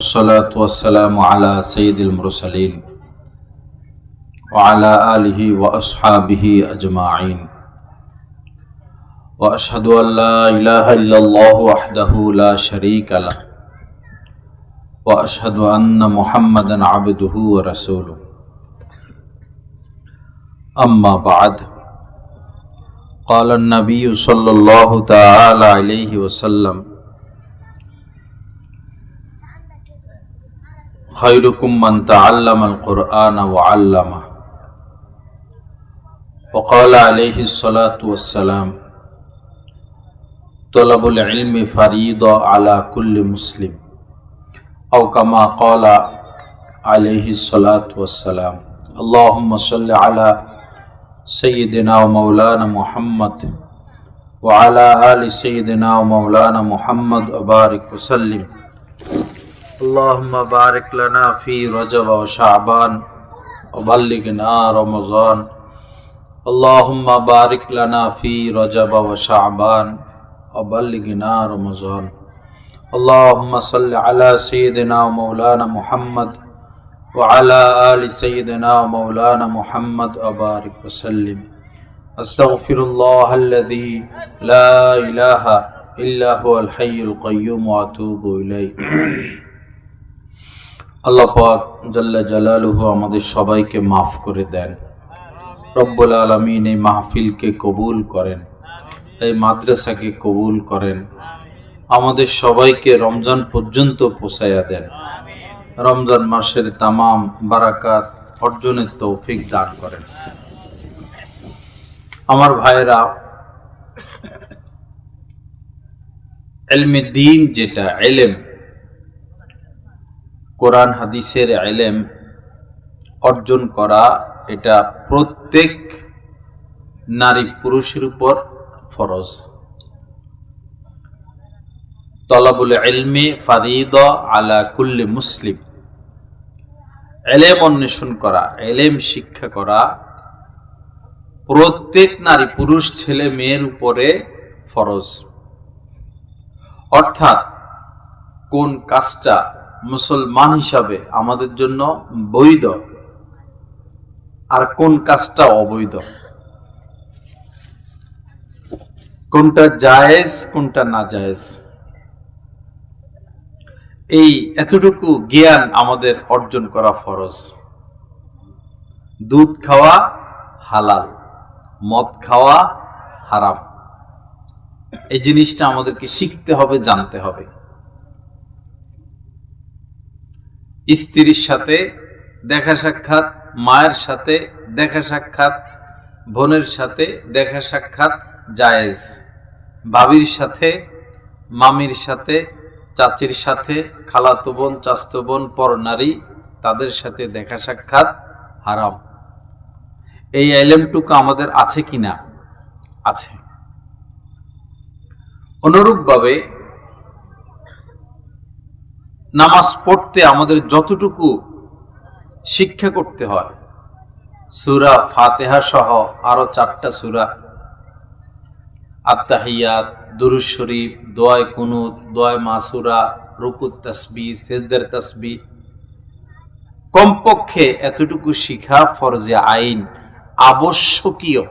والصلاة والسلام على سيد المرسلين وعلى آله وأصحابه أجمعين وأشهد أن لا إله إلا الله وحده لا شريك له وأشهد أن محمدا عبده ورسوله أما بعد قال النبي صلى الله تعالى عليه وسلم خيركم من تعلم القرآن وعلمه وقال عليه الصلاة والسلام طلب العلم فريضة على كل مسلم أو كما قال عليه الصلاة والسلام اللهم صل على سيدنا ومولانا محمد وعلى آل سيدنا ومولانا محمد وبارك وسلم اللهم بارك لنا في رجب وشعبان وبلغنا رمضان اللهم بارك لنا في رجب وشعبان وبلغنا رمضان اللهم صل على سيدنا ومولانا محمد وعلى آل سيدنا ومولانا محمد وبارك وسلم أستغفر الله الذي لا إله إلا هو الحي القيوم وأتوب إليه আল্লাহ পাক জাল্লা জালালুহু আমাদের সবাইকে মাফ করে দেন। রব্বুল আলামিন এই মাহফিলকে কবুল করেন, এই মাদ্রাসাকে কবুল করেন, আমাদের সবাইকে রমজান পর্যন্ত পৌঁছায়া দেন। রমজান মাসের তামাম বারাকাত অর্জনের তৌফিক দান করেন। আমার ভাইরা, ইলমে দ্বীন যেটা ইলম, কোরআন হাদিসের ইলম অর্জন করা, এটা প্রত্যেক নারী পুরুষের উপর ফরজ। তলাবুল ইলমি ফারিদা আলা কুল্লি মুসলিম, ইলম অন্বেষণ করা, ইলম শিক্ষা করা প্রত্যেক নারী পুরুষ ছেলে মেয়ের উপরে ফরজ। অর্থাৎ কোন কাজটা মুসলমান হিসাবে আমাদের জন্য বৈধ আর কোন কাজটা অবৈধ, কোনটা জায়েজ কোনটা না জায়েজ, এই এতটুকু জ্ঞান আমাদের অর্জন করা ফরজ। দুধ খাওয়া হালাল, মদ খাওয়া হারাম, এই জিনিসটা আমাদেরকে শিখতে হবে, জানতে হবে। স্ত্রীর সাথে দেখা সাক্ষাৎ, মায়ের সাথে দেখা সাক্ষাৎ, বোনের সাথে দেখা সাক্ষাৎ জায়েজ, ভাবির সাথে, মামির সাথে, চাচির সাথে, খালাতো বোন, চাচতো বোন, পরনারী, তাদের সাথে দেখা সাক্ষাৎ হারাম। এই ইলমটুকু আমাদের আছে কিনা? আছে। অনুরূপভাবে নামাজ পড়তে আমাদের যতটুকু শিক্ষা করতে হয়, সূরা ফাতিহা সহ আরো 4টা সূরা, আত-তাহিয়াত, দুরূদ শরীফ, দোয়ায়ে কুনুত, দোয়ায়ে মাসুরা, রুকুত তাসবিহ, সিজদার তাসবিহ, কমপক্ষে এতটুকু শিখা ফরজে আইন, আবশ্যকীয়।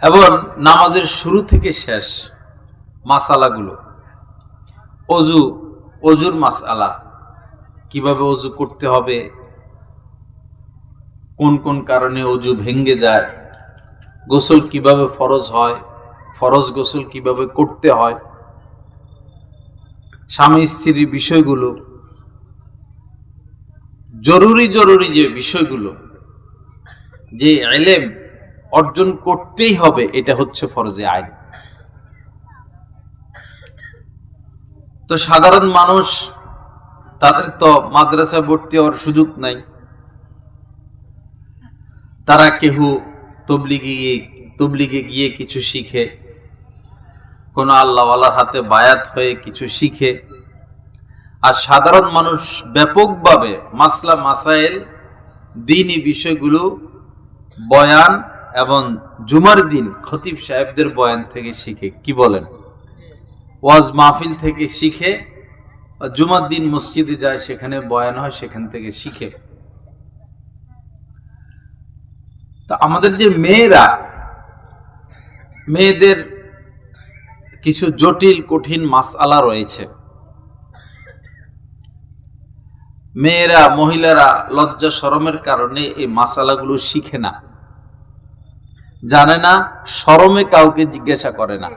এবং নামাজের শুরু থেকে শেষ মাসালাগুলো, অজুর মাসআলা, কিভাবে অজু করতে হবে, কোন কোন কারণে অজু ভেঙে যায়, গোসল কিভাবে ফরজ হয়, ফরজ গোসল কিভাবে করতে হয়, স্বামী স্ত্রীর বিষয়গুলো, জরুরি যে বিষয়গুলো, যে ইলম অর্জন করতেই হবে, এটা হচ্ছে ফরজে আইন। তো সাধারণ মানুষ, তাদের তো মাদ্রাসায় ভর্তি হওয়ার সুযোগ নাই। তারা কেহ তবলিগে গিয়ে কিছু শিখে, কোন আল্লাহওয়ালার হাতে বায়াত হয়ে কিছু শিখে। আর সাধারণ মানুষ ব্যাপকভাবে মাসলা মাসাইল, দ্বীনি বিষয়গুলো বয়ান এবং জুমার দিন খতিব সাহেবদের বয়ান থেকে শিখে। কি বলেন? ওয়াজ মাহফিল থেকে শিখে জুমার দিন মসজিদে যায়, সেখানে বয়ান হয়, সেখান থেকে শিখে। তা আমাদের যে মেয়েদের কিছু জটিল কঠিন মাসআলা রয়েছে। মহিলারা লজ্জা শরমের কারণে এই মাসআলাগুলো শিখে না, জানে না, শরমে কাউকে জিজ্ঞাসা করে না,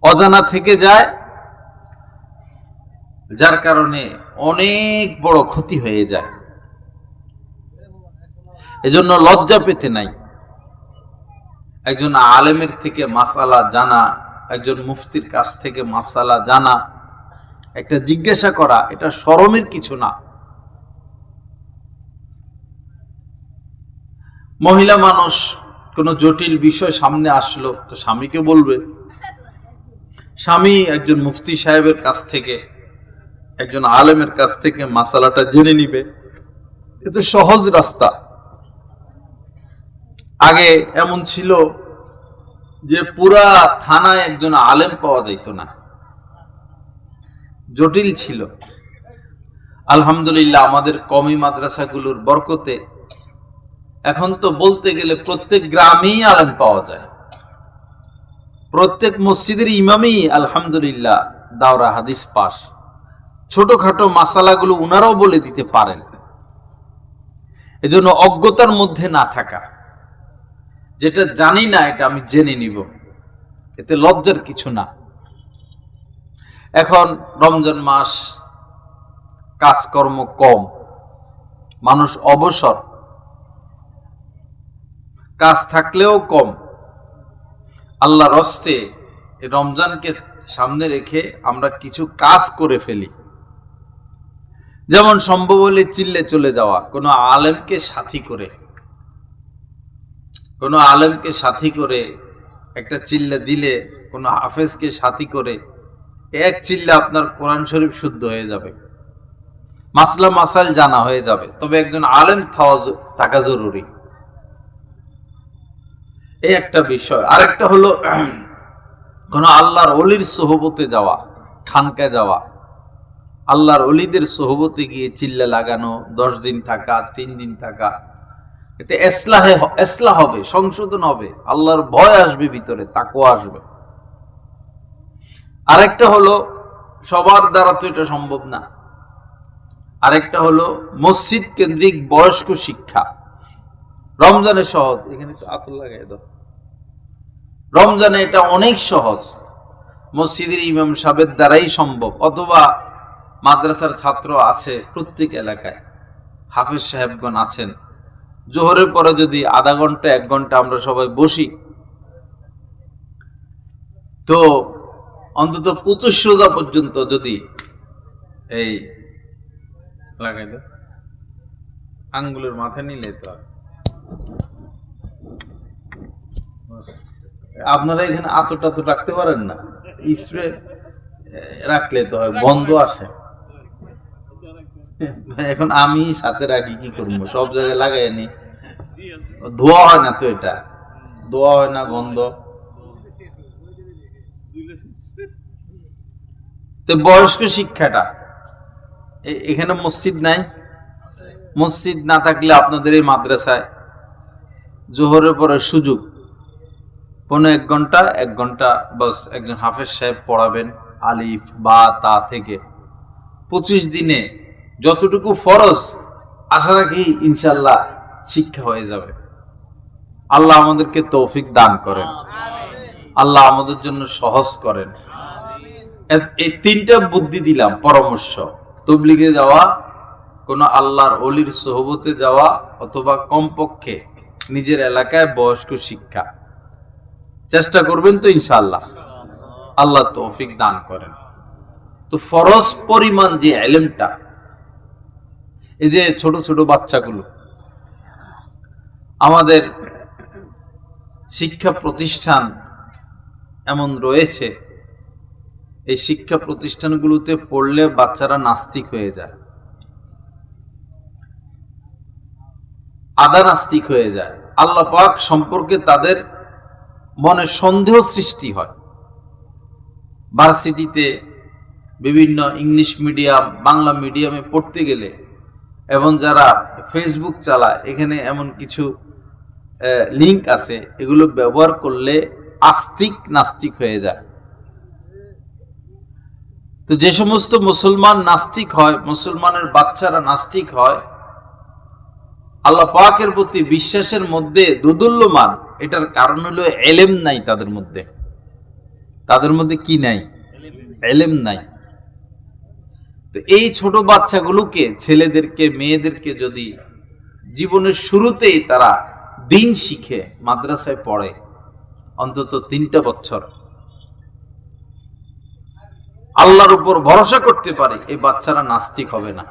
অজানা থেকে যায়, যার কারণে অনেক বড় ক্ষতি হয়ে যায়। এজন্য লজ্জা পেতে নাই। একজন আলেমের থেকে মাসআলা জানা, একজন মুফতির কাছ থেকে মাসআলা জানা, একটা জিজ্ঞাসা করা, এটা শরমের কিছু না। মহিলা মানুষ কোনো জটিল বিষয় সামনে আসলো তো স্বামীকে বলবে, স্বামী একজন মুফতি সাহেবের কাছ থেকে, একজন আলেমের কাছ থেকে মাসালাটা জেনে নিবে। এ তো সহজ রাস্তা। আগে এমন ছিল যে পুরা থানায় একজন আলেম পাওয়া যাইত না, জটিল ছিল। আলহামদুলিল্লাহ আমাদের কওমি মাদ্রাসাগুলোর বরকতে এখন তো বলতে গেলে প্রত্যেক গ্রামেই আলেম পাওয়া যায়, প্রত্যেক মসজিদের ইমামই আলহামদুলিল্লাহ দাওরা হাদিস পাস। ছোটখাটো মাসালাগুলো উনারাও বলে দিতে পারেন। এজন্য অজ্ঞতার মধ্যে না থাকা, যেটা জানি না এটা আমি জেনে নিব, এতে লজ্জার কিছু না। এখন রমজান মাস, কাজকর্ম কম, মানুষ অবসর, কাজ থাকলেও কম। আল্লাহর হস্তে রমজানকে সামনে রেখে আমরা কিছু কাজ করে ফেলি। যেমন সম্ভব হলে চিল্লে চলে যাওয়া, কোনো আলেমকে সাথী করে একটা চিল্লা দিলে, কোনো হাফেজকে সাথী করে এক চিল্লা আপনার কোরআন শরীফ শুদ্ধ হয়ে যাবে, মাসলা মাসাইল জানা হয়ে যাবে। তবে একজন আলেম থাকা জরুরি, এই একটা বিষয়। আরেকটা হলো কোন আল্লাহর ওলির সোহবতে যাওয়া, খানকায় যাওয়া, আল্লাহর ওলিদের সোহবতে গিয়ে চিল্লা লাগানো, 10 দিন থাকা, 3 দিন থাকা, এতে ইসলাহ হবে, সংশোধন হবে, আল্লাহর ভয় আসবে ভিতরে, তাকওয়া আসবে। আরেকটা হলো, সবার দ্বারা তো এটা সম্ভব না, আরেকটা হলো মসজিদ কেন্দ্রিক বয়স্ক শিক্ষা। রমজানে সহজ, এখানে একটু আতর লাগাই দাও, রমজানে এটা অনেক সহজ, মসজিদের ইমাম সাহেবের দ্বারাই সম্ভব, অথবা মাদ্রাসার ছাত্র আছে প্রত্যেক এলাকায়, হাফেজ সাহেবগণ আছেন। জোহরের পরে যদি আধা ঘন্টা 1 ঘন্টা আমরা সবাই বসি, তো অন্তত 25 রোজা পর্যন্ত যদি এই লাগাই দাও, আঙ্গুলের মাথা নিলে তো আপনারা এখানে আতর রাখতে পারেন না, স্প্রে রাখলে তো হয়, গন্ধ আসে। এখন আমি সাথে রাখি, কি করবো, সব জায়গায় লাগাই নি, ধোয়া হয় না তো, এটা ধোয়া হয় না, গন্ধ। তো বয়স্ক শিক্ষাটা, এখানে মসজিদ নাই, মসজিদ না থাকলে আপনাদের এই মাদ্রাসায় জোহরের পরে সুযোগ, 1 ঘন্টা বাস একজন হাফেজ সাহেব পড়াবেন, আলিফ বা তা থেকে 25 দিনে যতটুকু ফরজ, আশা রাখি ইনশাল্লাহ শিক্ষা হয়ে যাবে। আল্লাহ আমাদেরকে তৌফিক দান করেন, আল্লাহ আমাদের জন্য সহজ করেন। এই 3টা বুদ্ধি দিলাম, পরামর্শ: তবলিগে যাওয়া, কোন আল্লাহর ওলির সোহবতে যাওয়া, অথবা কমপক্ষে নিজের এলাকায় বয়স্ক শিক্ষা। চেষ্টা করবেন তো ইনশাআল্লাহ, আল্লাহ তৌফিক দান করেন। তো ফরজ পরিমাণ যে ইলমটা, এই যে ছোট ছোট বাচ্চাগুলো, আমাদের শিক্ষা প্রতিষ্ঠান এমন রয়েছে, এই শিক্ষা প্রতিষ্ঠানগুলোতে পড়লে বাচ্চারা নাস্তিক হয়ে যায়, আধা নাস্তিক হয়ে যায়, আল্লাহ পাক সম্পর্কে তাদের মনে সন্দেহ সৃষ্টি হয়। ভার্সিটিতে বিভিন্ন ইংলিশ মিডিয়াম বাংলা মিডিয়ামে পড়তে গেলে এবং যারা ফেসবুক চালায় এখানে এমন কিছু লিঙ্ক আছে, এগুলো ব্যবহার করলে আস্তিক নাস্তিক হয়ে যায়। তো যে সমস্ত মুসলমান নাস্তিক হয়, মুসলমানের বাচ্চারা নাস্তিক হয়, আল্লাহ পাকের প্রতি বিশ্বাসের মধ্যে দুদুল্যমান, এটার কারণ হলো এলেম নাই তাদের মধ্যে। তাদের মধ্যে কি নাই? এলেম নাই। তো এই ছোট বাচ্চাগুলোকে, ছেলেদেরকে মেয়েদেরকে যদি জীবনের শুরুতেই তারা দিন শিখে মাদ্রাসায় পড়ে অন্তত 3টা বছর, আল্লাহর উপর ভরসা করতে পারে এই বাচ্চারা নাস্তিক হবে না।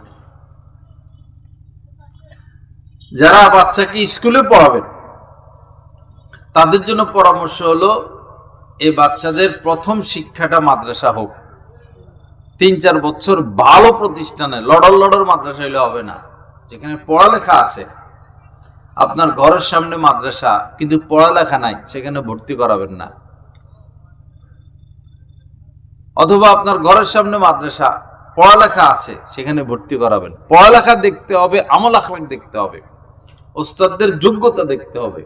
যারা বাচ্চাকে স্কুলে পড়াবেন তাদের জন্য পরামর্শ হলো এই বাচ্চাদের প্রথম শিক্ষাটা মাদ্রাসা হোক। 3-4 বছর ভালো প্রতিষ্ঠানে, লড়র মাদ্রাসা হইলে হবে না, যেখানে পড়ালেখা আছে। আপনার ঘরের সামনে মাদ্রাসা কিন্তু পড়ালেখা নাই, সেখানে ভর্তি করাবেন না। অথবা আপনার ঘরের সামনে মাদ্রাসা, পড়ালেখা আছে, সেখানে ভর্তি করাবেন। পড়ালেখা দেখতে হবে, আমল আখলাক দেখতে হবে, ওস্তাদদের যোগ্যতা দেখতে হবে।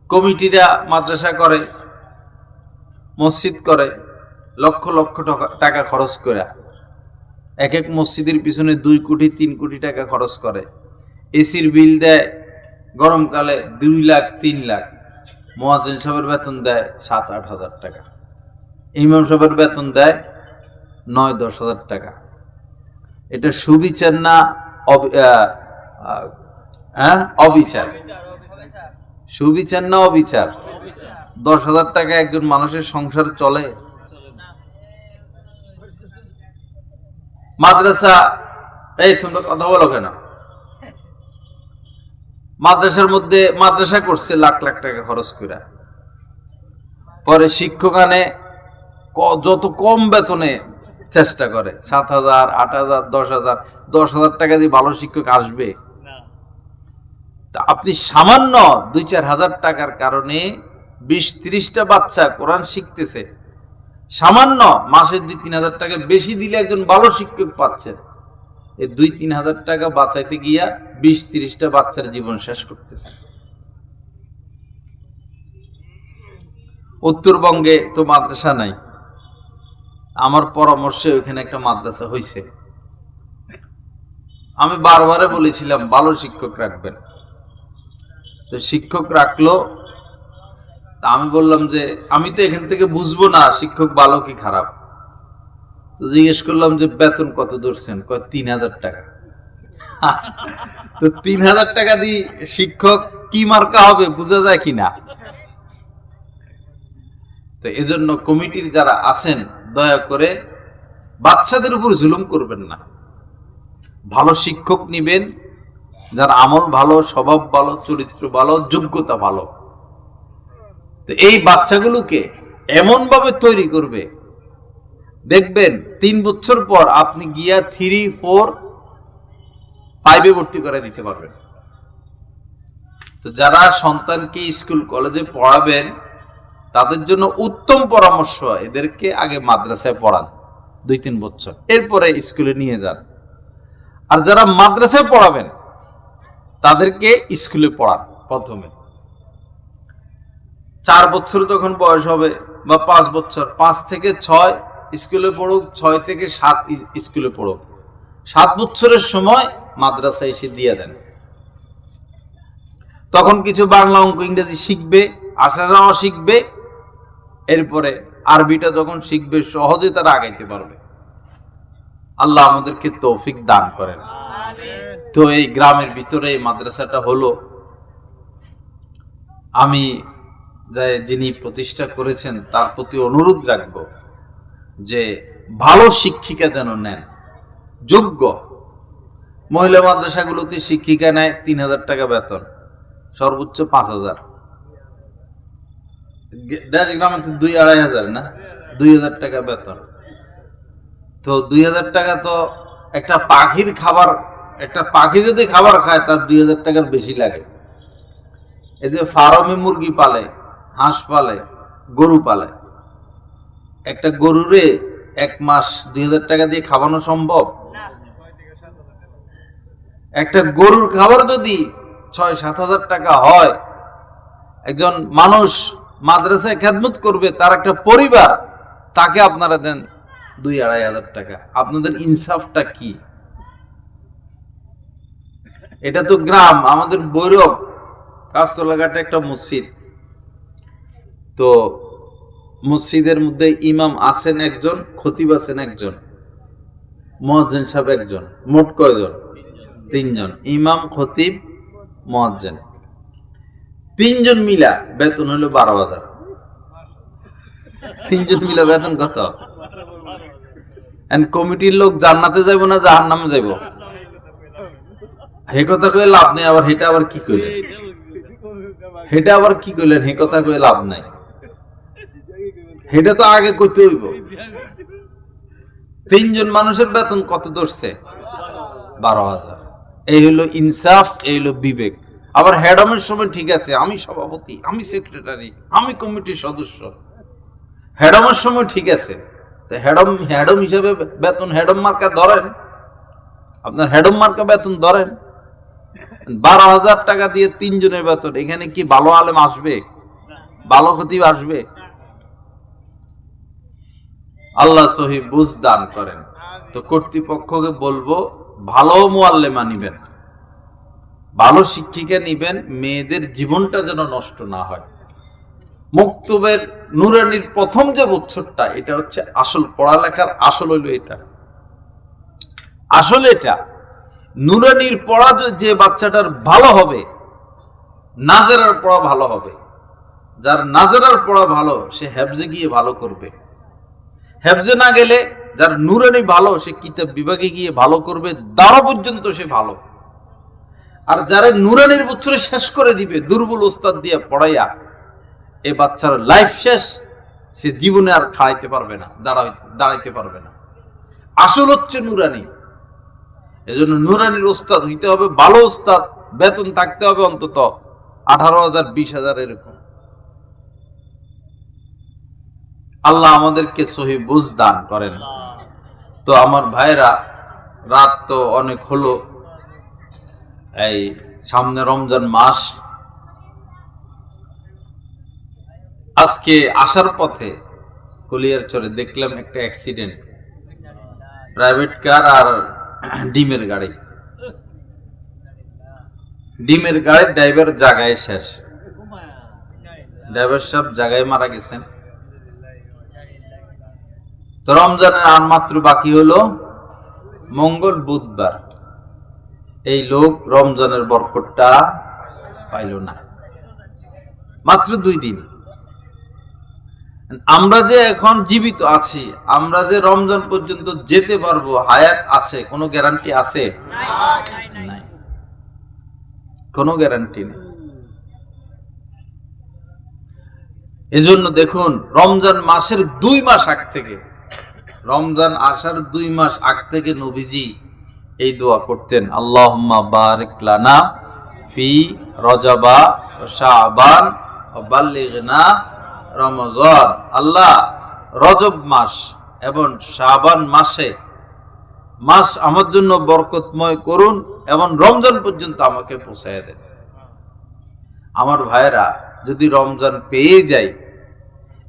কমিটিরা মাদ্রাসা করে, মসজিদ করে, লক্ষ লক্ষ টাকা খরচ করে, এক এক মসজিদের পিছনে 2 কোটি 3 কোটি টাকা খরচ করে। এসির বিল দেয় গরমকালে 2 লাখ 3 লাখ। মুয়াজ্জিন সাহেবের বেতন দেয় 7-8 হাজার টাকা, ইমাম সাহেবের বেতন দেয় 9-10 হাজার টাকা। এটা সুবিচার না অবিচার? সুবিচার না অবিচার? 10 হাজার টাকা একজন মানুষের সংসার চলে? মাদ্রাসা, এই তোমরা কথা বলো কেন? মাদ্রাসার মধ্যে মাদ্রাসা করছে লাখ লাখ টাকা খরচ করে, পরে শিক্ষক আনে যত কম বেতনে চেষ্টা করে, 7,000, 8,000, 10,000। 10,000 টাকা দিয়ে ভালো শিক্ষক আসবে? আপনি সামান্য 2-4 হাজার টাকার কারণে 20-30টা বাচ্চা কোরআন শিখতেছে, সামান্য মাসে 2-3 হাজার টাকা বেশি দিলে একজন ভালো শিক্ষক পাচ্ছেন। এই 2-3 হাজার টাকা বাঁচাইতে গিয়া 20-30টা বাচ্চার জীবন শেষ করতেছে। উত্তরবঙ্গে তো মাদ্রাসা নাই, আমার পরামর্শে ওইখানে একটা মাদ্রাসা হয়েছে। আমি বারবারে বলেছিলাম ভালো শিক্ষক রাখবেন, তো শিক্ষক রাখলো। আমি বললাম যে আমি তো এখান থেকে বুঝবো না শিক্ষক ভালো কি খারাপ। তো জিজ্ঞেস করলাম যে বেতন কত ধরছেন? কয় 3,000 টাকা। তো 3,000 টাকা দিয়ে শিক্ষক কি মার্কা হবে বোঝা যায় কিনা? তো এজন্য কমিটির যারা আছেন দয়া করে বাচ্চাদের উপর জুলুম করবেন না, ভালো শিক্ষক নিবেন যার আমল ভালো, স্বভাব ভালো, চরিত্র ভালো, যোগ্যতা ভালো। তো এই বাচ্চাগুলোকে এমন ভাবে তৈরি করবে, দেখবেন 3 বছর পর আপনি গিয়া 3, 4, 5-এ ভর্তি করে দিতে পারবেন। তো যারা সন্তানকে স্কুল কলেজে পড়াবেন তাদের জন্য উত্তম পরামর্শ, এদেরকে আগে মাদ্রাসায় পড়ান 2-3 বছর, এরপরে স্কুলে নিয়ে যান। আর যারা মাদ্রাসায় পড়াবেন তাদেরকে স্কুলে পড়ান প্রথমে। 4 বছর যখন বয়স হবে বা 5 বছর, 5 থেকে 6 স্কুলে পড়ুক, 6 থেকে 7 স্কুলে পড়ুক। 7 বছরের সময় মাদ্রাসায় এসে দিয়ে দেন। তখন কিছু বাংলা, অঙ্ক, ইংরেজি শিখবে, আসা যাওয়া শিখবে। এরপরে আরবিটা যখন শিখবে সহজে তারা আগাইতে পারবে। আল্লাহ আমাদেরকে তৌফিক দান করেন। তো এই গ্রামের ভিতরে এই মাদ্রাসাটা হলো। আমি যিনি প্রতিষ্ঠা করেছেন তার প্রতি অনুরোধ রাখবো যে ভালো শিক্ষিকা যেন নেন, যোগ্য। মহিলা মাদ্রাসাগুলোতে শিক্ষিকা নেয় 3,000 টাকা বেতন, সর্বোচ্চ 5,000। দেশ গ্রামে তো 2-2.5 হাজার না, 2,000 টাকা বেতন। তো 2,000 টাকা তো একটা পাখির খাবার, একটা পাখি যদি খাবার খায় তার 2,000 টাকার বেশি লাগে। এদের ফার্মে মুরগি পালে, হাঁস পালে, গরু পালে, একটা গরুরে 1 মাস 2000 টাকা দিয়ে খাওয়ানো সম্ভব? একটা গরুর খাবার যদি 6-7 হাজার টাকা হয়, একজন মানুষ মাদ্রাসায় খেদমত করবে, তার একটা পরিবার, তাকে আপনারা দেন 2-2.5 হাজার টাকা। আপনাদের ইনসাফটা কি? এটা তো গ্রাম, আমাদের বৈরব কাস্তলাঘাটে একটা মসজিদ, তো মসজিদের মধ্যে ইমাম আছেন একজন, খতিব আছেন একজন, মুয়াজ্জিন সাহেব একজন, মোট কয়জন? 3 জন, ইমাম, খতিব, মুয়াজ্জিন, 3 জন মিলা বেতন হলো 12,000। 3 জন মিলা বেতন কত? কমিটির লোক জান্নাতে যাইব না জাহান্নামে যাইব? হে কথা কয়ে লাভ নেই। আবার হেটা আবার কি কইলেন? হেটা আবার কি কইলেন? হে কথা কয়ে লাভ নাই, হেটা তো আগে কইতে হইব। 3 জন মানুষের বেতন কত ধরছে? 12,000। এই হলো ইনসাফ, এই হলো বিবেক। আবার হেডমের সময় ঠিক আছে, আমি সভাপতি, আমি সেক্রেটারি, আমি কমিটির সদস্য, হেডমের সময় ঠিক আছে। হেডম হিসেবে বেতন হেডম মার্কা ধরেন, আপনার হেডম মার্কা বেতন ধরেন। 12,000 টাকা দিয়ে 3 জনের বেতন, এখানে কি ভালো আলেম আসবে? ভালো খতিব আসবে? আল্লাহ সহি বুঝ দান করেন। তো কর্তৃপক্ষকে বলবো, ভালো মুআল্লিমা নিবেন, ভালো শিক্ষিকা নিবেন, মেয়েদের জীবনটা যেন নষ্ট না হয়। মক্তবের নুরানির প্রথম যে বছরটা, এটা হচ্ছে আসল পড়ালেখার আসল হইল এটা, আসলে এটা নুরানির পড়া যে বাচ্চাটার ভালো হবে, নাজেরার পড়া ভালো হবে। যার নাজেরার পড়া ভালো, সে হেফজে গিয়ে ভালো করবে। হেফজে না গেলে, যার নুরানি ভালো, সে কিতাব বিভাগে গিয়ে ভালো করবে, দাঁড়া পর্যন্ত সে ভালো। আর যারা নুরানির বছরে শেষ করে দিবে দুর্বল ওস্তাদ দিয়ে পড়াইয়া, এ বাচ্চার লাইফ শেষ, সে জীবনে আর খাড়াইতে পারবে না, দাঁড়াইতে পারবে না। আসল হচ্ছে নুরানি। এজন্য নুরানির ওস্তাদ হইতে হবে, ভালো ওস্তাদ, বেতন থাকতে হবে অন্তত 18,000, 20,000 এরকম। আল্লাহ আমাদেরকে সহি বুঝ দান করেন। তো আমার ভাইরা, রাত তো অনেক হলো, এই সামনে রমজান মাস। আজকে আসার পথে কলিয়ারচরে দেখলাম একটা অ্যাক্সিডেন্ট, প্রাইভেট কার আর ডিমের গাড়ি। ডিমের গাড়ির ড্রাইভার জায়গায় শেষ, ড্রাইভার সাহেব জায়গায় মারা গেছেন। তো রমজানের আর মাত্র বাকি হলো মঙ্গল বুধবার, এই লোক রমজানের বরকতটা পাইল না, মাত্র 2 দিন। আমরা যে এখন জীবিত আছি, আমরা যে রমজান পর্যন্ত যেতে পারবো, হায়াত আছে, কোনো গ্যারান্টি আছে? নাই, কোনো গ্যারান্টি নেই। এজন্য দেখুন, রমজান মাসের 2 মাস আগ থেকে, রমজান আসার 2 মাস আগ থেকে নবীজি এই দোয়া করতেন, আল্লাহুম্মা বারিক লানা ফি রজবা ওয়া শাবান ওয়া বাল্লিগনা রমজান। আল্লাহ, রজব মাস এবং শাবান মাস আমার জন্য বরকতময় করুন এবং রমজান পর্যন্ত আমাকে পৌঁছায় দেন। আমার ভাইরা, যদি রমজান পেয়ে যাই,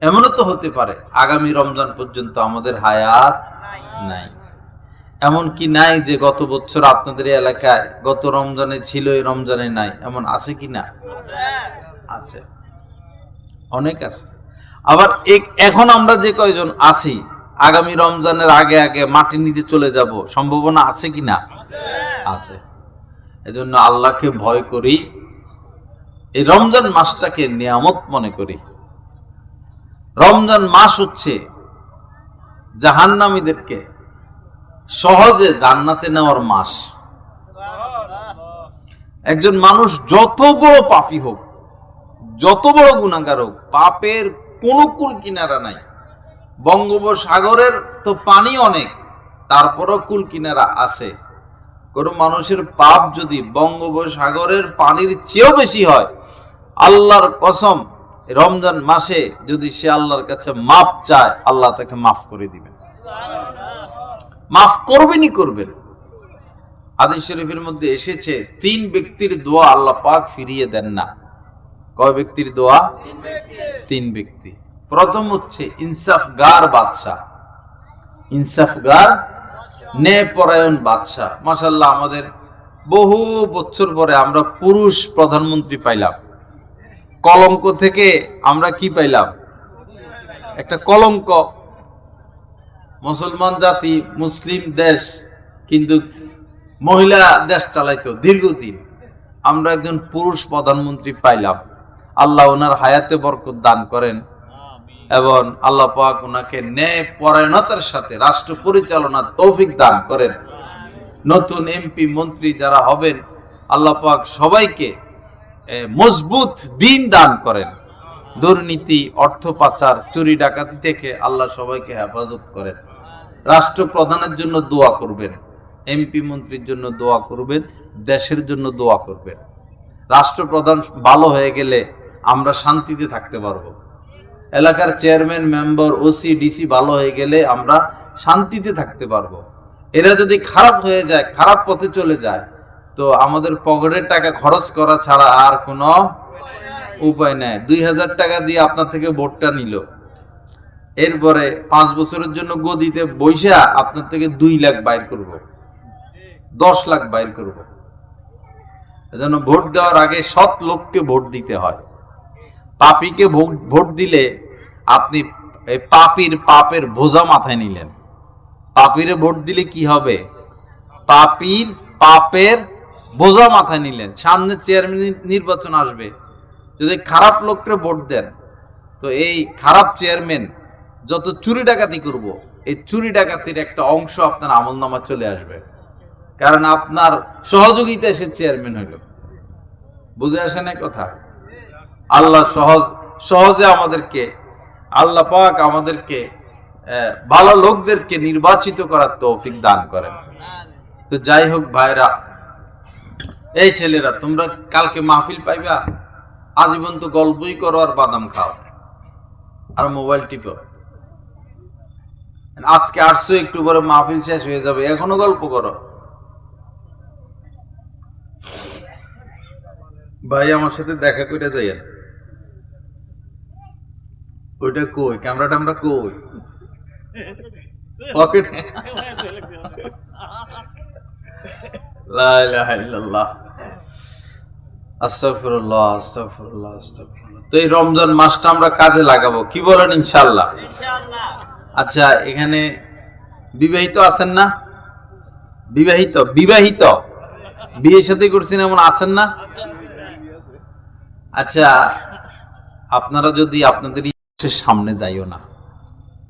এমনও তো হতে পারে আগামী রমজান পর্যন্ত আমাদের হায়াত নাই। এমন কি নাই যে গত বছর আপনাদের এলাকায় গত রমজানে ছিল, এই রমজানে নাই, এমন আছে কি না? আছে, অনেক আছে। আবার এখন আমরা যে কয়জন আছি, আগামী রমজানের আগে আগে মাটির নিচে চলে যাব, সম্ভাবনা আছে কি না? আছে। এজন্য আল্লাহকে ভয় করি, এই রমজান মাসটাকে নিয়ামত মনে করি। রমজান মাস হচ্ছে জাহান্নামীদেরকে সহজে জান্নাতে নেওয়ার মাস। একজন মানুষ যত বড় পাপী হোক, যত বড় গুনাহগার হোক, পাপের কোনো কুল কিনারা নাই। বঙ্গোপসাগরের তো পানি অনেক, তারপরও কুল কিনারা আছে। কোন মানুষের পাপ যদি বঙ্গোপসাগরের পানির চেয়েও বেশি হয়, আল্লাহর কসম, রমজান মাসে যদি সে আল্লাহর কাছে মাফ চায়, আল্লাহ তাকে মাফ করে দিবেন, মাফ করবেনই করবেন। হাদিস শরীফের মধ্যে এসেছে 3 ব্যক্তির দোয়া আল্লাহ পাক ফিরিয়ে দেন না। কয় ব্যক্তির দোয়া? 3 ব্যক্তি। প্রথম হচ্ছে ইনসাফগার বাদশাহ, ইনসাফগার ন্যায়পরায়ণ বাদশাহ। মাশাআল্লাহ, আমাদের বহু বছর পরে আমরা পুরুষ প্রধানমন্ত্রী পাইলাম। কলঙ্ক থেকে আমরা কি পাইলাম? একটা কলঙ্ক। মুসলমান জাতি, মুসলিম দেশ, কিন্তু মহিলা দেশ চালাইতো দীর্ঘদিন। আমরা একজন পুরুষ প্রধানমন্ত্রী পাইলাম। আল্লাহ ওনার হায়াতে বরকত দান করেন এবং আল্লাহ পাক ওনাকে ন্যায় পরায়ণতার সাথে রাষ্ট্র পরিচালনার তৌফিক দান করেন। নতুন এমপি মন্ত্রী যারা হবেন, আল্লাহ পাক সবাইকে মজবুত দিন দান করেন। দুর্নীতি, অর্থ পাচার, চুরি ডাকাতি থেকে আল্লাহ সবাইকে হেফাজত করেন। রাষ্ট্রপ্রধানের জন্য দোয়া করবেন, এমপি মন্ত্রীর জন্য দোয়া করবেন, দেশের জন্য দোয়া করবেন। রাষ্ট্রপ্রধান ভালো হয়ে গেলে আমরা শান্তিতে থাকতে পারবো। এলাকার চেয়ারম্যান, মেম্বার, ওসি, ডিসি ভালো হয়ে গেলে আমরা শান্তিতে থাকতে পারবো। এরা যদি খারাপ হয়ে যায়, খারাপ পথে চলে যায়, তো আমাদের পকেটের টাকা খরচ করা ছাড়া আর কোনো উপায় নাই। 2000 টাকা দিয়ে আপনার থেকে ভোটটা নিল, এরপরে 5 বছরের জন্য গদিতে বৈশা আপনার থেকে 2 লাখ বাইর করব, 10 লাখ বাইর করব। এজন্য ভোট দেওয়ার আগে সৎ লোককে ভোট দিতে হয়। পাপীকে ভোট দিলে আপনি এই পাপের বোঝা মাথায় নিলেন। পাপীরে ভোট দিলে কি হবে? পাপের বোঝা মাথায় নিলেন। সামনে চেয়ারম্যান নির্বাচন আসবে, যদি খারাপ লোককে ভোট দেন, তো এই খারাপ চেয়ারম্যান যত চুরি ডাকাতি করব, এই চুরি ডাকাতির একটা অংশ আপনার আমলনামা চলে আসবে, কারণ আপনার সহযোগিতা সে চেয়ারম্যান হইল। বুঝে আসে না কথা? আল্লাহ সহজে আমাদেরকে, আল্লাহ পাক আমাদেরকে ভালো লোকদেরকে নির্বাচিত করার তৌফিক দান করেন। তো যাই হোক ভাইরা, এই ছেলেরা, তোমরা কালকে মাহফিল পাইবা, আজীবন তো গল্পই করো আর বাদাম খাও আর মোবাইল টিপো। আজকে আসছো, একটু পরে মাহফিল শেষ হয়ে যাবে, এখনো গল্প করো। ভাই আমার সাথে দেখা করে যাইয়েন। ওইটা কই? ক্যামেরা ট্যামেরা কই? পকেট। লা ইলাহা ইল্লাল্লাহ, আস্তাগফিরুল্লাহ, আস্তাগফিরুল্লাহ, আস্তাগফিরুল্লাহ। তো এই রমজান মাসটা আমরা কাজে লাগাবো, কি বলেন? ইনশাআল্লাহ। আচ্ছা, এখানে বিবাহিত আছেন না? বিবাহিত বিয়ে সাথে করছেন এমন আছেন না? আচ্ছা, আপনারা যদি আপনাদের সামনে যাইও না,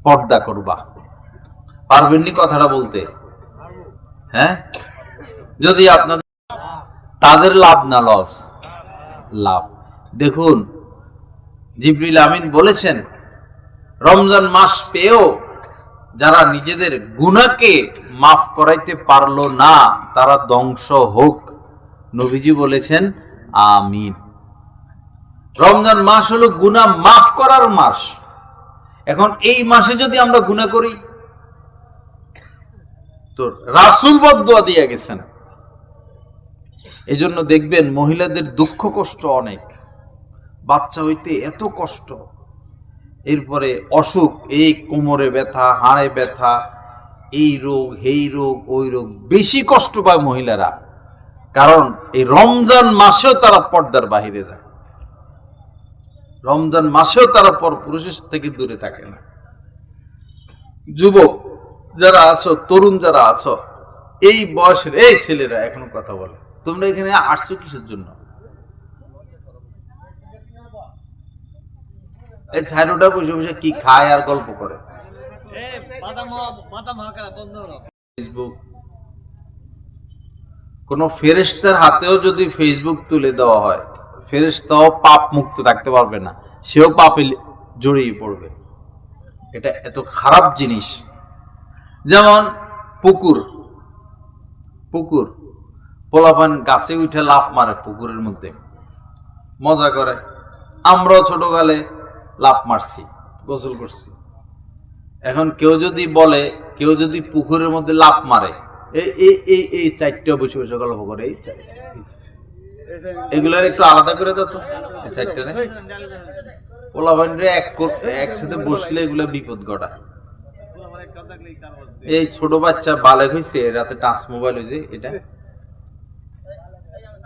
পর্দা করবা, পারবেন নি কথাটা বলতে? হ্যাঁ, যদি আপনাদের তাদের লাভ না লস, লাভ। দেখুন, জিবরিল আমিন বলেছেন, রমজান মাস পেয়েও যারা নিজেদের গুনাহকে মাফ করাইতে পারলো না, তারা ধ্বংস হোক। নবীজি বলেছেন আমিন। রমজান মাস হলো গুনাহ মাফ করার মাস। এখন এই মাসে যদি আমরা গুনাহ করি, তো রাসূল বদদুয়া দিয়ে গেছেন। এজন্য দেখবেন মহিলাদের দুঃখ কষ্ট অনেক, বাচ্চা হইতে এত কষ্ট, এরপরে অসুখ, এই কোমরে ব্যথা, হাড়ে ব্যথা, এই রোগ, এই রোগ, ওই রোগ, বেশি কষ্ট পায় মহিলারা। কারণ এই রমজান মাসেও তারা পর্দার বাহিরে যায়, রমজান মাসেও তারা পরপুরুষের থেকে দূরে থাকে না। যুবক যারা আছো, তরুণ যারা আছো, এই বয়সের এই ছেলেরা এখনো কথা বলে, তোমরা এখানে আসছো কিসের জন্য? এই ছাইরোটা বসে বসে কি খায় আর গল্প করে। ফেসবুক, কোন ফেরেশতার হাতেও যদি ফেসবুক তুলে দেওয়া হয়, ফেরেশতাও পাপ মুক্ত থাকতে পারবে না, সেও পাপে জড়িয়ে পড়বে। এটা এত খারাপ জিনিস। যেমন পুকুর, পোলাপান গাছে উঠে লাফ মারে পুকুরের মধ্যে, মজা করে। আমরাও ছোটকালে লাফ মারছি, গোসল করছি। এখন কেউ যদি বলে, কেউ যদি পুকুরের মধ্যে লাফ মারে, এই চারটা বসে বসে গল্প করে, এই এগুলোর একটু আলাদা করে দাও তো, এই চারটা পোলাপানরে একসাথে বসলে এগুলো বিপদ ঘটায়। এই ছোট বাচ্চা বালেক হয়েছে, রাতে টাচ মোবাইল হয়েছে, এটা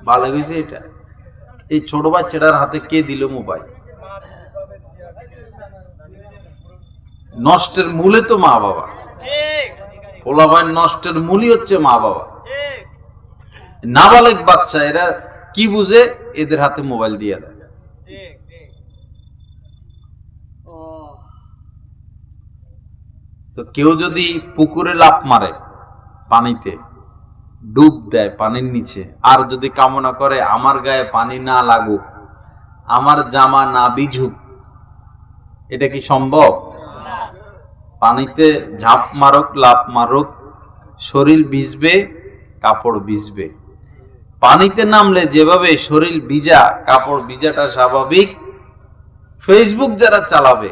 বালেক হয়েছে, এটা এই ছোট বাচ্চাটার হাতে কে দিল মোবাইল? নষ্টের মূলে তো মা বাবা। পোলাপান নষ্টের মূলই হচ্ছে মা বাবা। নাবালেক বাচ্চা এরা কি বুঝে? এদের হাতে মোবাইল দিয়ে দেয়। তো কেউ যদি পুকুরে লাফ মারে, পানিতে ডুব দেয় পানির নিচে, আর যদি কামনা করে আমার গায়ে পানি না লাগুক, আমার জামা না ভিজুক, এটা কি সম্ভব? পানিতে ঝাঁপ মারুক, লাফ মারুক, শরীর ভিজবে, কাপড় ভিজবে। পানিতে নামলে যেভাবে শরীর ভিজা, কাপড় ভিজাটা স্বাভাবিক। ফেসবুক যারা চালাবে,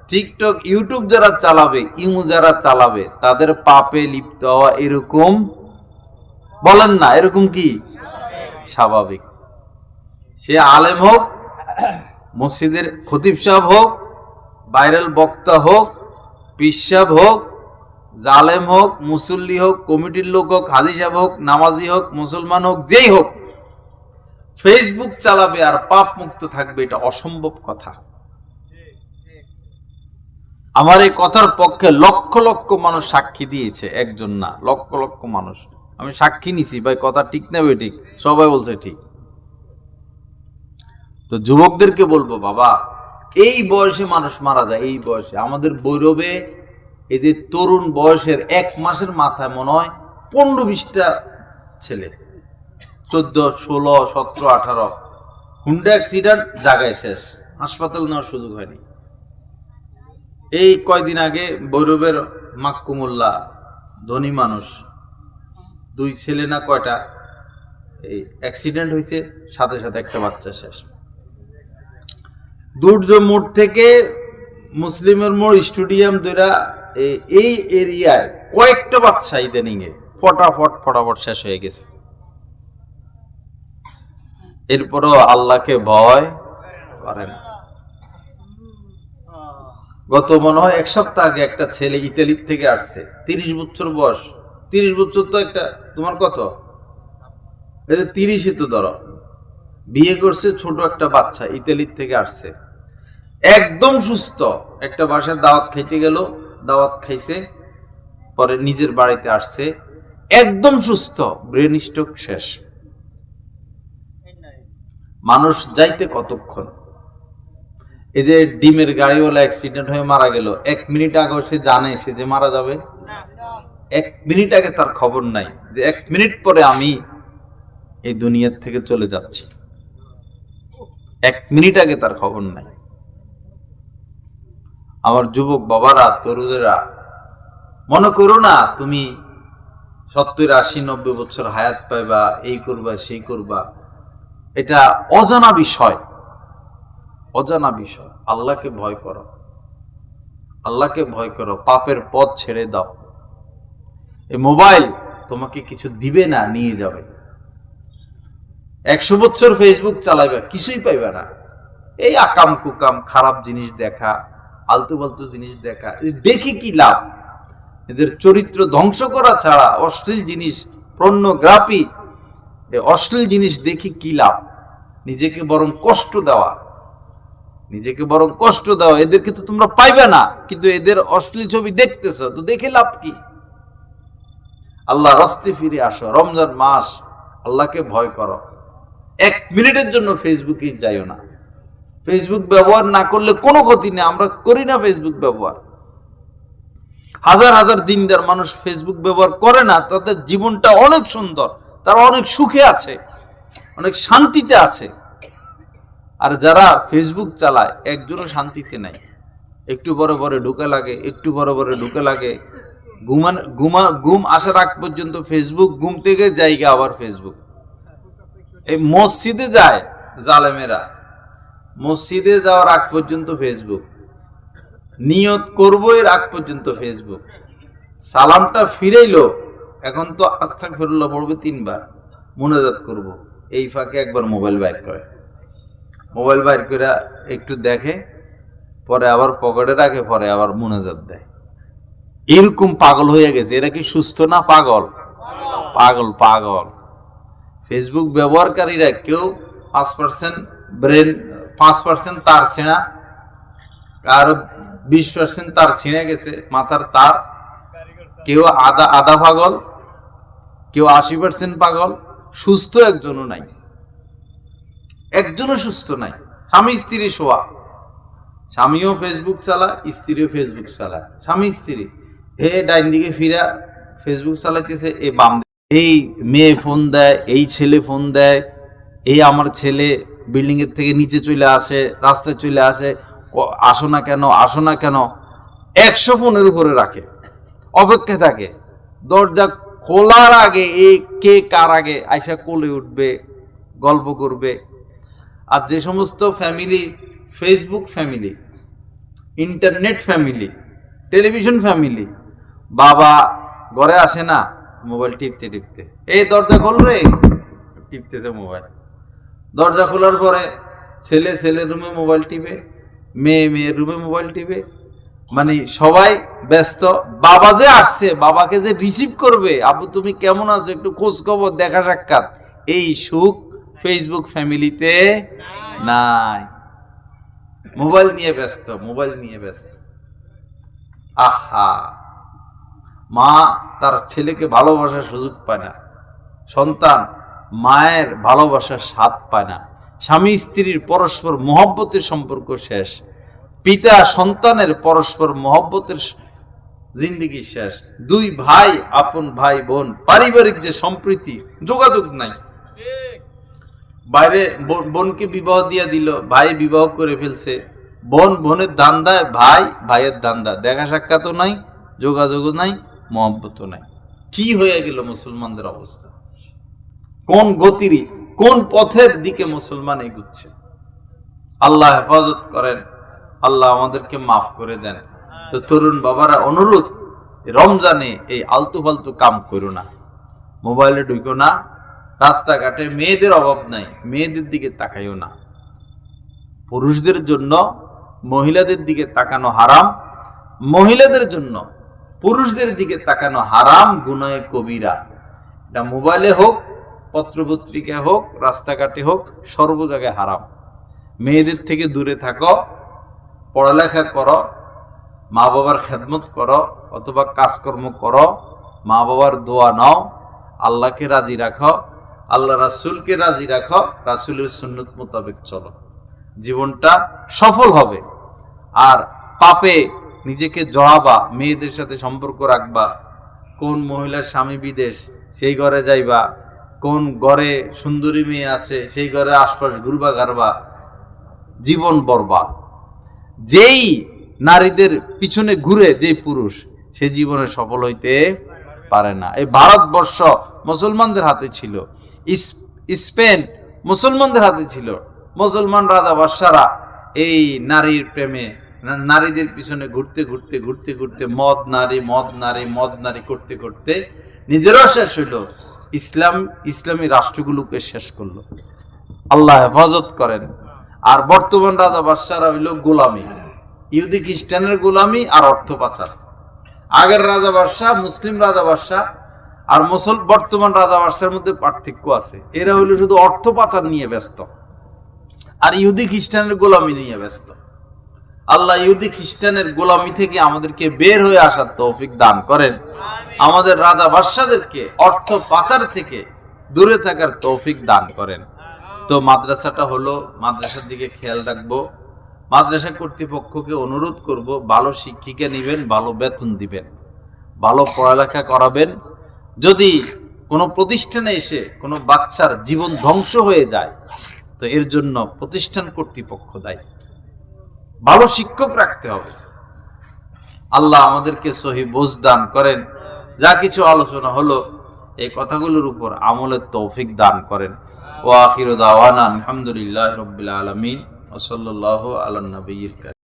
টিকটক, ইউটিউব যারা চালাবে, ইমো যারা চালাবে, তাদের পাপে লিপ্ত হওয়া এরকম, বলেন না, এরকম কি স্বাভাবিক? সে আলেম হোক, মসজিদের খতিব সাহেব হোক, ভাইরাল বক্তা হোক, পীর সাহেব হোক, জালেম হোক, মুসল্লি হোক, কমিটির লোক হোক, হাজি সাহেব হোক, নামাজি হোক, মুসলমান হোক, যেই হোক, ফেসবুক চালাবে আর পাপ মুক্ত থাকবে, এটা অসম্ভব কথা। আমার এই কথার পক্ষে লক্ষ লক্ষ মানুষ সাক্ষী দিয়েছে, একজন না, লক্ষ লক্ষ মানুষ। আমি সাক্ষী নিছি, ভাই কথা ঠিক না ঠিক? সবাই বলছে ঠিক। তো যুবকদেরকে বলবো, বাবা, এই বয়সে মানুষ মারা যায়, এই বয়সে। আমাদের ভৈরবে এই যে তরুণ বয়সের 1 মাসের মাথায় মনে হয় 15-20টা ছেলে, 14, 16, 17, 18 হুন্ডা অ্যাক্সিডেন্ট, জায়গায় শেষ, হাসপাতাল নেওয়ার সুযোগ হয়নি। এই কয়দিন আগে ভৈরবের মাক্কুমুল্লাহ, ধনী মানুষ, 2 ছেলে না কয়টা, এই অ্যাক্সিডেন্ট হয়েছে, সাথে সাথে একটা বাচ্চা শেষ। দুর্য মোড় থেকে মুসলিমের মোড় স্টেডিয়াম ধরে এই এরিয়ায় কয়েকটা বাচ্চা ইদানিং এ ফটাফট শেষ হয়ে গেছে। এরপরও আল্লাহকে ভয় করে না। গত মনে হয় 1 সপ্তাহ আগে একটা ছেলে ইতালি থেকে আসছে, 30 বছর বয়স। 30 বছর তো একটা, তোমার কত? 30ই তো ধরো, বিয়ে করছে, ছোট একটা বাচ্চা, ইতালি থেকে আসছে, একদম সুস্থ। একটা বাসায় দাওয়াত খাইতে গেল, দাওয়াত খাইছে, পরে নিজের বাড়িতে আসছে, একদম সুস্থ, ব্রেন স্ট্রোক শেষ। মানুষ যাইতে কতক্ষণ? এই যে ডিমের গাড়িওয়ালা অ্যাক্সিডেন্ট হয়ে মারা গেল, 1 মিনিট আগে সে জানে সে যে মারা যাবে? 1 মিনিট আগে তার খবর নাই যে 1 মিনিট পরে আমি এই দুনিয়ার থেকে চলে যাচ্ছি। 1 মিনিট আগে তার খবর নাই। আমার যুবক বাবারা, তরুণেরা, মনে করো না তুমি 70, 80, 90 বছর হায়াত পাইবা, এই করবা, সেই করবা। এটা অজানা বিষয়, অজানা বিষয়। আল্লাহকে ভয় করো, আল্লাহকে ভয় করো, পাপের পথ ছেড়ে দাও। এই মোবাইল তোমাকে কিছু দিবে না, নিয়ে যাবে। 100 বছর ফেসবুক চালাইবা, কিছুই পাইবা না। এই আকাম কুকাম, খারাপ জিনিস দেখা, আলতু ফালতু জিনিস দেখা, দেখে কি লাভ? এদের চরিত্র ধ্বংস করা ছাড়া অশ্লীল জিনিস, পর্নোগ্রাফি, অশ্লীল জিনিস দেখে কি লাভ? নিজেকে বরং কষ্ট দেওয়া, নিজেকে বরং কষ্ট দেওয়া। এদেরকে তো তোমরা পাইবে না, কিন্তু এদের অশ্লীল ছবি দেখতেছ, তো দেখে লাভ কি? আল্লাহ রাস্তে ফিরে আসো, রমজান মাস, আল্লাহকে ভয় করো। 1 মিনিটের জন্য ফেসবুকে যাইও না। ফেসবুক ব্যবহার না করলে কোনো ক্ষতি নেই, আমরা করি না ফেসবুক ব্যবহার। হাজার হাজার দিনদার মানুষ ফেসবুক ব্যবহার করে না, তাদের জীবনটা অনেক সুন্দর, তারা অনেক সুখে আছে, অনেক শান্তিতে আছে। আর যারা ফেসবুক চালায়, একজনও শান্তিতে নাই। একটু পরে পরে ঢুকে লাগে, একটু পরে পরে ঢুকে লাগে, ঘুম আসার আগ পর্যন্ত ফেসবুক, ঘুম থেকে জায়গা আবার ফেসবুক। এই মসজিদে যায় জালেমেরা, মসজিদে যাওয়ার আগ পর্যন্ত ফেসবুক, নিয়ত করবো এর আগ পর্যন্ত ফেসবুক, সালামটা ফিরাইলো এখন তো আস্তাগফিরুল্লাহ পড়বে 3 বার, মুনাজাত করব, এই ফাঁকে একবার মোবাইল বাইর করে, মোবাইল বাইর করে একটু দেখে, পরে আবার পকেটে রাখে, পরে আবার মুনাজাত দেয়। এরকম পাগল হয়ে গেছে। এরা কি সুস্থ না পাগল? পাগল পাগল। ফেসবুক ব্যবহারকারীরা কেউ 5% ব্রেন, 5% তার ছেঁড়া, আর 20% তার ছিঁড়ে গেছে মাথার তার, কেউ আধা পাগল, কেউ 80% পাগল। সুস্থ একজনও নাই, একজনও সুস্থ নাই। স্বামী স্ত্রী শোয়া, স্বামীও ফেসবুক চালায়, স্ত্রীও ফেসবুক চালায়, স্বামী স্ত্রী এ ডাইন দিকে ফিরা ফেসবুক চালাইতেছে, এ বাম, এই মেয়ে ফোন দেয়, এই ছেলে ফোন দেয়, এই আমার ছেলে বিল্ডিং এর থেকে নিচে চলে আসে, রাস্তায় চলে আসে, আসো না কেন, আসো না কেন, 100 ফোনের উপরে রাখে, অপেক্ষা থাকে দরজা খোলার আগে এই কে কার আগে আইসা কোলে উঠবে, গল্প করবে। আর যে সমস্ত family Facebook family, internet family, television family, বাবা ঘরে আসে না, মোবাইল টিপতে টিপতে, এই দরজা খোল রে, টিপতেছে মোবাইল। দরজা খোলার পরে ছেলে ছেলের রুমে মোবাইল টিপে, মেয়ে মেয়ের রুমে মোবাইল টিপে, মানে সবাই ব্যস্ত। বাবা যে আসছে, বাবাকে যে রিসিভ করবে, আবু তুমি কেমন আছো, একটু খোঁজ খবর, দেখা সাক্ষাৎ, এই সুখ ফেসবুক ফ্যামিলিতে নাই। মোবাইল নিয়ে ব্যস্ত, মোবাইল নিয়ে ব্যস্ত। আহা, মা তার ছেলেকে ভালোবাসার সুযোগ পায় না, সন্তান মায়ের ভালোবাসার স্বাদ পায় না, স্বামী স্ত্রীর পরস্পর মহব্বতের সম্পর্ক শেষ, পিতা সন্তানের পরস্পর মহব্বতের জিন্দেগি শেষ, 2 ভাই, আপন ভাই বোন, পারিবারিক যে সম্প্রীতি, যোগাযোগ নাই। বাইরে বোনকে বিবাহ দিয়া দিল, ভাই বিবাহ করে ফেলছে, বোন বোনের দান্দায়, ভাই ভাইয়ের দান্দা, দেখা সাক্ষাৎও নাই, যোগাযোগও নাই, মহব্বতও নাই। কি হয়ে গেল মুসলমানদের অবস্থা? কোন গতিরই, কোন পথের দিকে মুসলমান এগুচ্ছে? আল্লাহ হেফাজত করেন, আল্লাহ আমাদেরকে মাফ করে দেন। তো তরুণ বাবারা, অনুরোধ, রমজানে এই আলতু ফালতু কাম করো না, মোবাইলে ঢুকো না, রাস্তাঘাটে মেয়েদের অভাব নাই, মেয়েদের দিকে তাকাইও না। পুরুষদের জন্য মহিলাদের দিকে তাকানো হারাম, মহিলাদের জন্য পুরুষদের দিকে তাকানো হারাম, গুনাহে কবিরা। এটা মোবাইলে হোক, পত্রপত্রিকা হোক, রাস্তাঘাটে হোক, সর্ব জায়গায় হারাম। মেয়েদের থেকে দূরে থাকো, পড়ালেখা করো, মা বাবার খেদমত করো, অথবা কাজকর্ম করো, মা বাবার দোয়া নাও, আল্লাহকে রাজি রাখো, আল্লাহ রাসূলকে রাজি রাখো, রাসূলের সুন্নত মোতাবেক চলো, জীবনটা সফল হবে। আর পাপে নিজেকে জড়াবা, মেয়েদের সাথে সম্পর্ক রাখবা, কোন মহিলার স্বামী বিদেশ, সেই ঘরে যাইবা, কোন ঘরে সুন্দরী মেয়ে আছে, সেই ঘরে আশপাশ ঘুরবা গারবা, জীবন বরবাদ। যেই নারীদের পিছনে ঘুরে যে পুরুষ, সে জীবনে সফল হইতে পারে না। এই ভারতবর্ষ মুসলমানদের হাতে ছিল, স্পেন মুসলমানদের হাতে ছিল। মুসলমান রাজা বাদশারা এই নারীর প্রেমে, নারীদের পিছনে ঘুরতে ঘুরতে ঘুরতে ঘুরতে, মদ নারী মদ নারী মদ নারী করতে করতে নিজেরাও শেষ হইল, ইসলামী রাষ্ট্রগুলোকে শেষ করলো। আল্লাহ হেফাজত করেন। আর বর্তমান রাজা বাদশারা হইল গোলামি, ইহুদি খ্রিস্টানের গোলামি আর অর্থ পাচার। আগের রাজা বাদশাহ, মুসলিম রাজা বাদশাহ আর বর্তমান রাজা বাদশার মধ্যে পার্থক্য আছে। এরা হইল শুধু অর্থ পাচার নিয়ে ব্যস্ত, আর ইহুদি খ্রিস্টানের গোলামি নিয়ে ব্যস্ত। আল্লাহ ইহুদি খ্রিস্টানের গোলামি থেকে আমাদেরকে বের হয়ে আসার তৌফিক দান করেন। আমাদের রাজা বাদশাদেরকে অর্থ পাচার থেকে দূরে থাকার তৌফিক দান করেন। তো মাদ্রাসাটা হলো, মাদ্রাসার দিকে খেয়াল রাখবো। মাদ্রাসা কর্তৃপক্ষকে অনুরোধ করব, ভালো শিক্ষিকা নিবেন, ভালো বেতন দিবেন, ভালো পড়ালেখা করাবেন। যদি কোনো প্রতিষ্ঠানে এসে কোনো বাচ্চার জীবন ধ্বংস হয়ে যায়, তো এর জন্য প্রতিষ্ঠান কর্তৃপক্ষ দায়ী। ভালো শিক্ষক রাখতে হবে। আল্লাহ আমাদেরকে সহি বোঝ দান করেন। যা কিছু আলোচনা হলো, এই কথাগুলোর উপর আমলের তৌফিক দান করেন। ওয়া আখিরু দাওয়ানা আলহামদুলিল্লাহি রাব্বিল আলামিন। ওয়া সাল্লাল্লাহু আলা নবিয়্যিল কারীম।